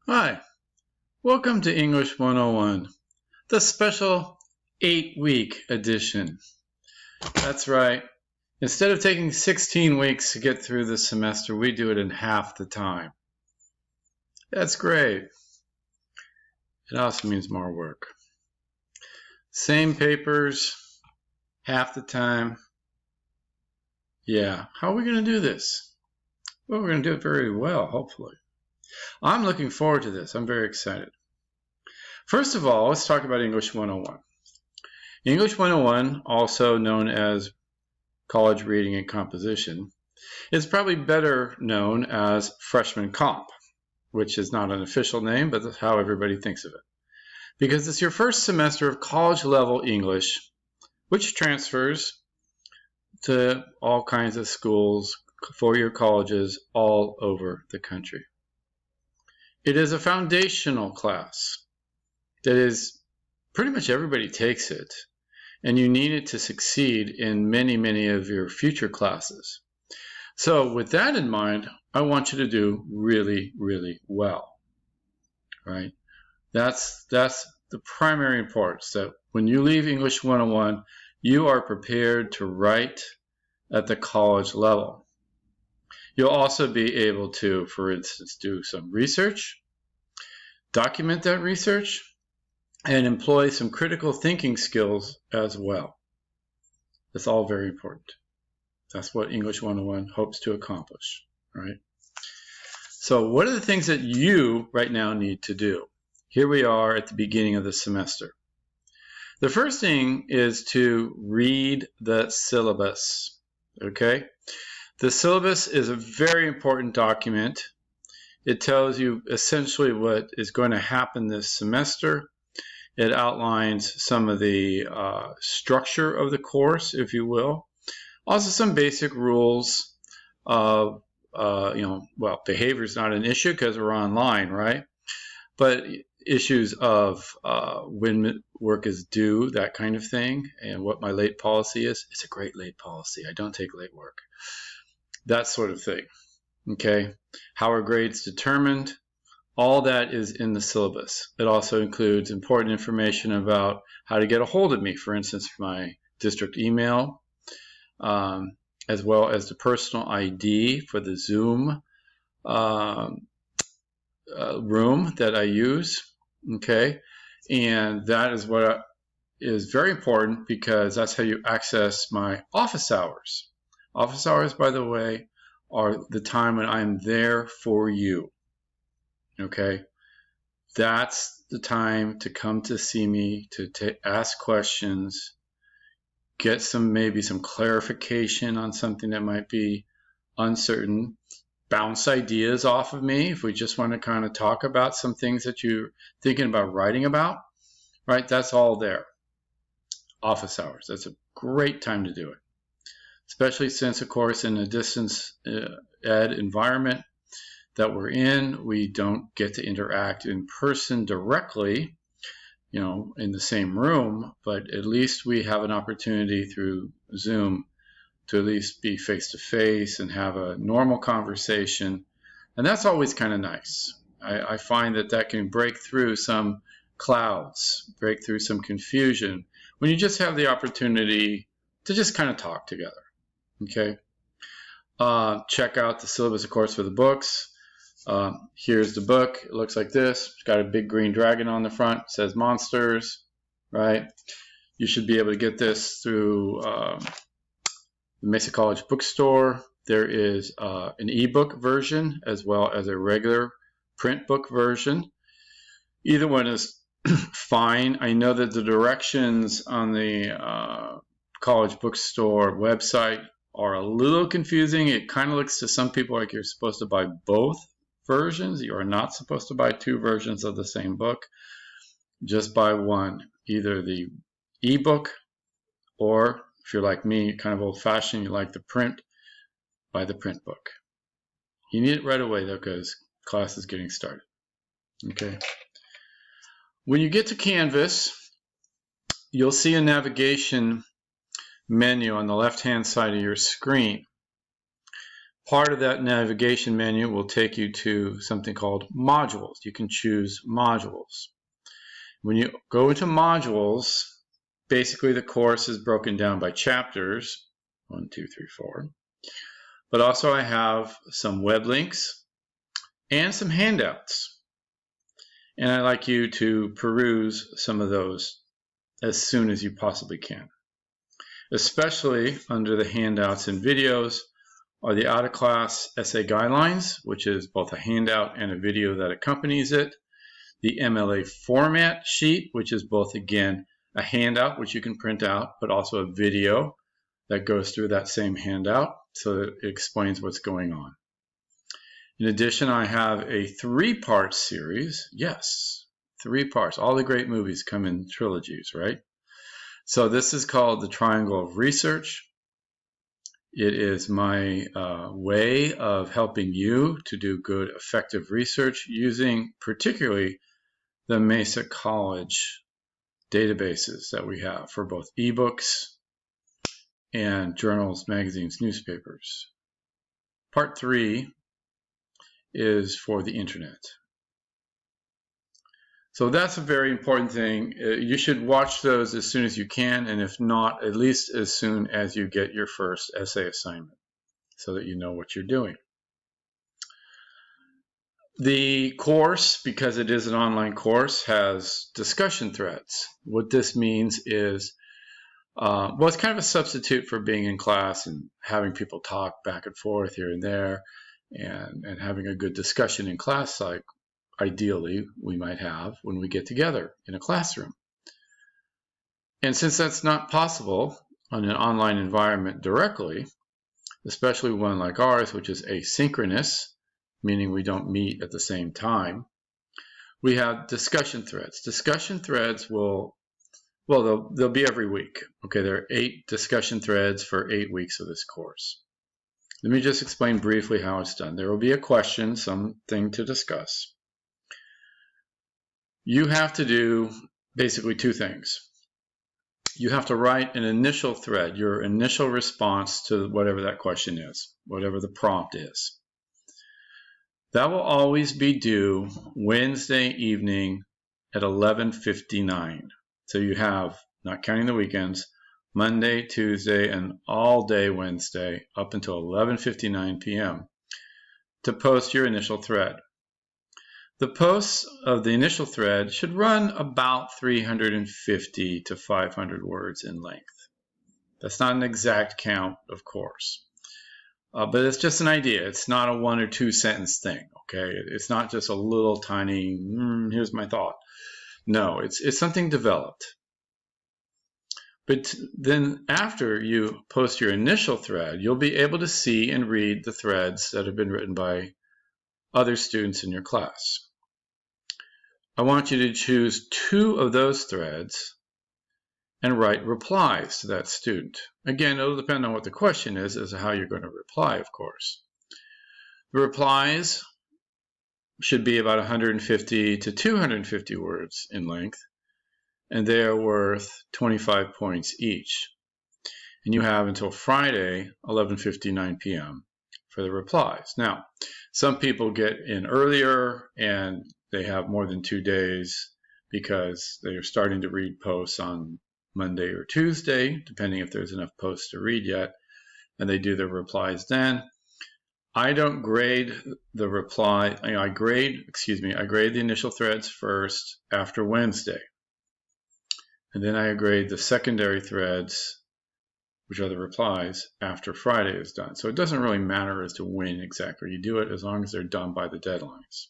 Hi, welcome to English 101, the special 8-week edition. That's right. Instead of taking 16 weeks to get through the semester, we do it in half the time. That's great. It also means more work. Same papers, half the time. Yeah, how are we going to do this? Well, we're going to do it very well, hopefully. I'm looking forward to this. I'm very excited. First of all, let's talk about English 101. English 101, also known as College Reading and Composition, is probably better known as Freshman Comp, which is not an official name, but that's how everybody thinks of it. Because it's your first semester of college-level English, which transfers to all kinds of schools, four-year colleges all over the country. It is a foundational class. That is, pretty much everybody takes it, and you need it to succeed in many, many of your future classes. So with that in mind, I want you to do really, really well, right? That's the primary importance, that when you leave English 101, you are prepared to write at the college level. You'll also be able to, for instance, do some research, document that research, and employ some critical thinking skills as well. That's all very important. That's what English 101 hopes to accomplish, right? So what are the things that you right now need to do? Here we are at the beginning of the semester. The first thing is to read the syllabus, okay? The syllabus is a very important document. It tells you essentially what is going to happen this semester. It outlines some of the structure of the course, if you will. Also some basic rules of, behavior is not an issue because we're online, right? But issues of when work is due, that kind of thing, and what my late policy is. It's a great late policy. I don't take late work. That sort of thing, okay? How are grades determined? All that is in the syllabus. It also includes important information about how to get a hold of me, for instance, my district email, as well as the personal ID for the Zoom room that I use, okay? And that is what is very important because that's how you access my office hours. Office hours, by the way, are the time when I'm there for you. Okay, that's the time to come to see me, to ask questions, get maybe some clarification on something that might be uncertain, bounce ideas off of me if we just want to kind of talk about some things that you're thinking about writing about, right? That's all there. Office hours, that's a great time to do it, especially since, of course, in a distance ed environment that we're in, we don't get to interact in person directly, in the same room, but at least we have an opportunity through Zoom to at least be face-to-face and have a normal conversation. And that's always kind of nice. I find that can break through some clouds, break through some confusion when you just have the opportunity to just kind of talk together, okay? Check out the syllabus, of course, for the books. Here's the book. It looks like this. It's got a big green dragon on the front. It says monsters, right? You should be able to get this through the Mesa College bookstore. There is an ebook version as well as a regular print book version. Either one is fine. I know that the directions on the college bookstore website are a little confusing. It kind of looks to some people like you're supposed to buy both versions. You are not supposed to buy two versions of the same book. Just buy one, either the ebook, or if you're like me, kind of old-fashioned, you like the print, buy the print book. You need it right away though, because class is getting started. Okay. When you get to Canvas, you'll see a navigation menu on the left-hand side of your screen. Part of that navigation menu will take you to something called modules. You can choose modules. When you go into modules, basically the course is broken down by chapters, 1, 2, 3, 4. But also I have some web links and some handouts. And I'd like you to peruse some of those as soon as you possibly can. Especially under the handouts and videos are the out-of-class essay guidelines, which is both a handout and a video that accompanies it. The MLA format sheet, which is both, again, a handout, which you can print out, but also a video that goes through that same handout so that it explains what's going on. In addition, I have a 3-part series. Yes, 3 parts. All the great movies come in trilogies, right? So this is called the Triangle of Research. It is my way of helping you to do good, effective research using particularly the Mesa College databases that we have for both ebooks and journals, magazines, newspapers. Part 3 is for the internet. So that's a very important thing. You should watch those as soon as you can, and if not, at least as soon as you get your first essay assignment, so that you know what you're doing. The course, because it is an online course, has discussion threads. What this means is, well, it's kind of a substitute for being in class and having people talk back and forth here and there, and having a good discussion in class like ideally we might have when we get together in a classroom. And since that's not possible on an online environment directly, especially one like ours, which is asynchronous, meaning we don't meet at the same time, we have discussion threads. Discussion threads will, well, they'll be every week. Okay, there are 8 discussion threads for 8 weeks of this course. Let me just explain briefly how it's done. There will be a question, something to discuss. You have to do basically 2 things. You have to write an initial thread, your initial response to whatever that question is, whatever the prompt is. That will always be due Wednesday evening at 11:59. So you have, not counting the weekends, Monday, Tuesday, and all day Wednesday up until 11:59 p.m. to post your initial thread. The posts of the initial thread should run about 350 to 500 words in length. That's not an exact count, of course, but it's just an idea. It's not a 1 or 2 sentence thing, okay? It's not just a little tiny, here's my thought. No, it's something developed. But then after you post your initial thread, you'll be able to see and read the threads that have been written by other students in your class. I want you to choose 2 of those threads and write replies to that student. Again, it'll depend on what the question is as to how you're going to reply, of course. The replies should be about 150 to 250 words in length, and they are worth 25 points each. And you have until Friday, 11:59 p.m. for the replies. Now, some people get in earlier and they have more than 2 days because they are starting to read posts on Monday or Tuesday, depending if there's enough posts to read yet, and they do their replies then. I don't grade the reply, I grade the initial threads first after Wednesday. And then I grade the secondary threads, which are the replies, after Friday is done. So it doesn't really matter as to when exactly you do it, as long as they're done by the deadlines.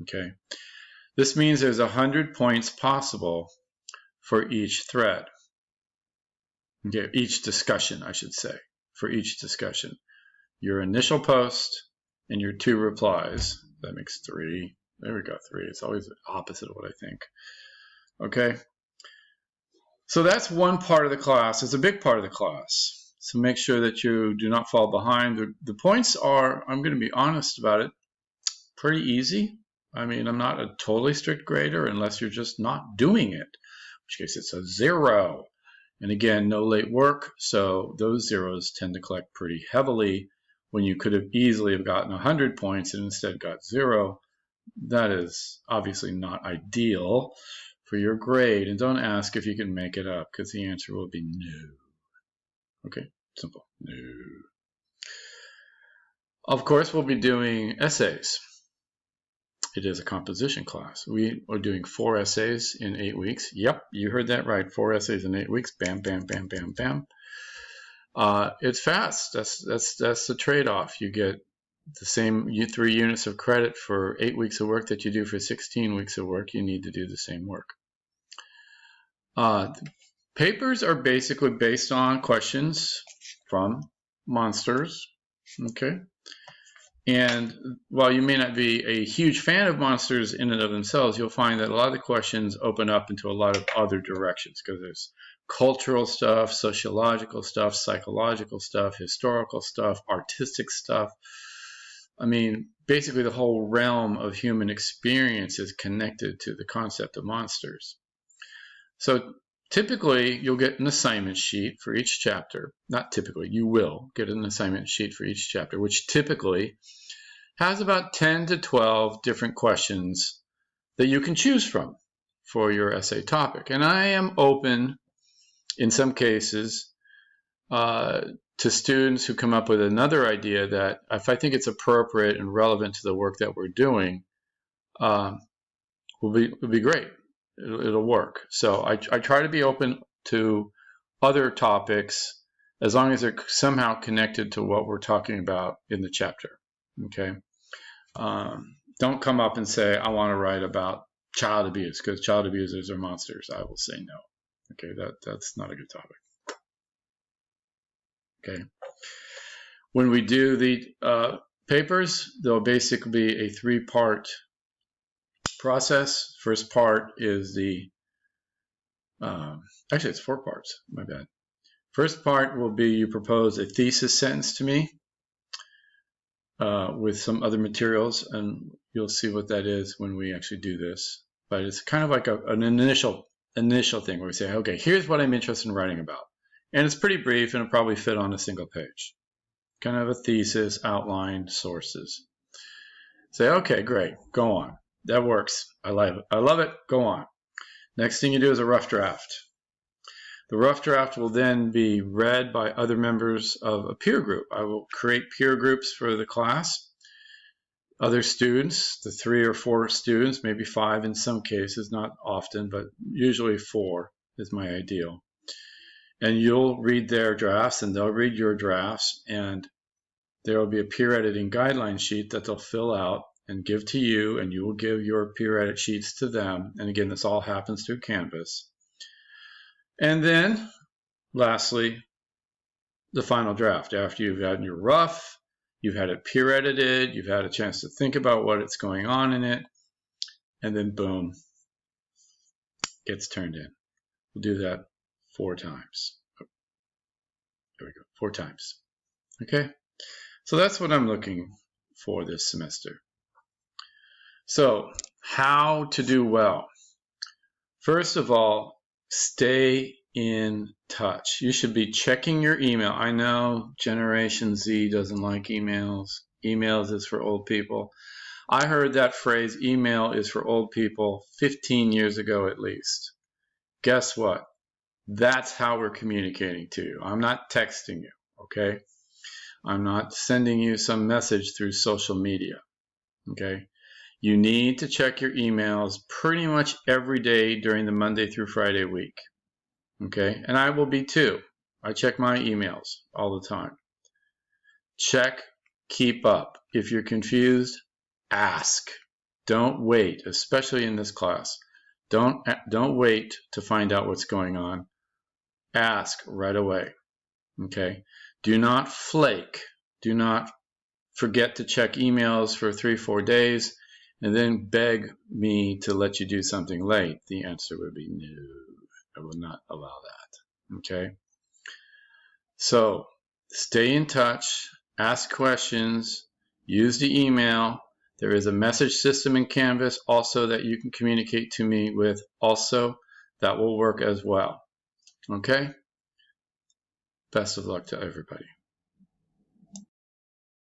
Okay. This means there's 100 points possible for each thread. Okay, each discussion, I should say, for each discussion. Your initial post and your 2 replies. That makes 3. There we go, 3. It's always the opposite of what I think. Okay. So that's one part of the class. It's a big part of the class. So make sure that you do not fall behind. The points are, I'm going to be honest about it, pretty easy. I mean, I'm not a totally strict grader unless you're just not doing it, in which case it's a 0. And again, no late work, so those zeros tend to collect pretty heavily when you could have easily have gotten 100 points and instead got 0. That is obviously not ideal for your grade. And don't ask if you can make it up, because the answer will be no. Okay, simple. No. Of course, we'll be doing essays. It is a composition class. We are doing 4 essays in 8 weeks. Yep, you heard that right. 4 essays in 8 weeks. Bam, bam, bam, bam, bam. It's fast. That's the trade-off. You get the same 3 units of credit for 8 weeks of work that you do for 16 weeks of work. You need to do the same work. Papers are basically based on questions from monsters. Okay. And while you may not be a huge fan of monsters in and of themselves, you'll find that a lot of the questions open up into a lot of other directions, because there's cultural stuff, sociological stuff, psychological stuff, historical stuff, artistic stuff. I mean, basically the whole realm of human experience is connected to the concept of monsters. So typically, you'll get an assignment sheet for each chapter. Not typically, you will get an assignment sheet for each chapter, which typically has about 10 to 12 different questions that you can choose from for your essay topic. And I am open, in some cases, to students who come up with another idea that, if I think it's appropriate and relevant to the work that we're doing, will be great. It'll work. So I try to be open to other topics as long as they're somehow connected to what we're talking about in the chapter. Okay. Don't come up and say, I want to write about child abuse, because child abusers are monsters. I will say no. Okay, that's not a good topic. Okay. When we do the papers, there'll basically be a 3-part process. First part is the, actually it's 4 parts, my bad. First part will be you propose a thesis sentence to me with some other materials, and you'll see what that is when we actually do this. But it's kind of like an initial thing where we say, okay, here's what I'm interested in writing about. And it's pretty brief, and it'll probably fit on a single page. Kind of a thesis, outline, sources. Say, okay, great, go on. That works. I love it. Go on. Next thing you do is a rough draft. The rough draft will then be read by other members of a peer group. I will create peer groups for the class. Other students, the 3 or 4 students, maybe 5 in some cases, not often, but usually 4 is my ideal. And you'll read their drafts and they'll read your drafts, and there will be a peer editing guideline sheet that they'll fill out and give to you, and you will give your peer edit sheets to them. And again, this all happens through Canvas. And then, lastly, the final draft. After you've gotten your rough, you've had it peer edited, you've had a chance to think about what's going on in it, and then boom, gets turned in. We'll do that 4 times. There we go, 4 times. Okay, so that's what I'm looking for this semester. So, how to do well? First of all, stay in touch. You should be checking your email. I know Generation Z doesn't like emails. Emails is for old people. I heard that phrase, email is for old people, 15 years ago at least. Guess what? That's how we're communicating to you. I'm not texting you, okay? I'm not sending you some message through social media, okay? You need to check your emails pretty much every day during the Monday through Friday week, okay? And I will be too. I check my emails all the time. Check, keep up. If you're confused, ask. Don't wait, especially in this class. Don't wait to find out what's going on. Ask right away, okay? Do not flake. Do not forget to check emails for 3-4 days and then beg me to let you do something late. The answer would be no. I will not allow that, okay? So stay in touch, ask questions, use the email. There is a message system in Canvas also that you can communicate to me with also. That will work as well, okay? Best of luck to everybody.